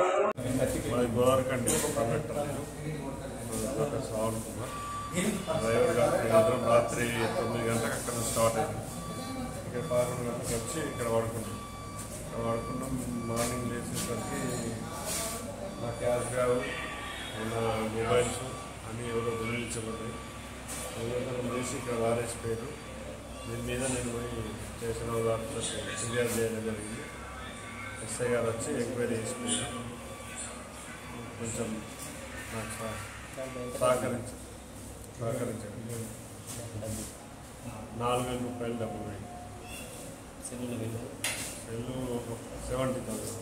మాది గోదావరికండి conductor doctor Shravan Kumar డ్రైవర్గా సాయంత్రం రాత్రి 9 గంటలకు అక్కడ స్టార్ట్ అయింది. ఇక్కడ 11 గంటలకు వచ్చి ఇక్కడ వాడుకున్నాం. మార్నింగ్ లేచేసరికి నా క్యాష్ బ్యాగ్ నా మొబైల్స్ అన్నీ ఎవరో దొంగిలించబడ్డాయి. లేచి ఇక్కడ వారేసిపోయారు. దీని మీద నేను పోయి స్టేషన్ ఆఫీసర్కి ఫిర్యాదు చేయడం జరిగింది. ఎస్ఐ గారు వచ్చి ఎంక్వైరీ చేసిపోయారు. కొంచెం నాకు సహకరించారు. 4,000 రూపాయలు డబ్బులు పోయింది. సెల్లు 70,000.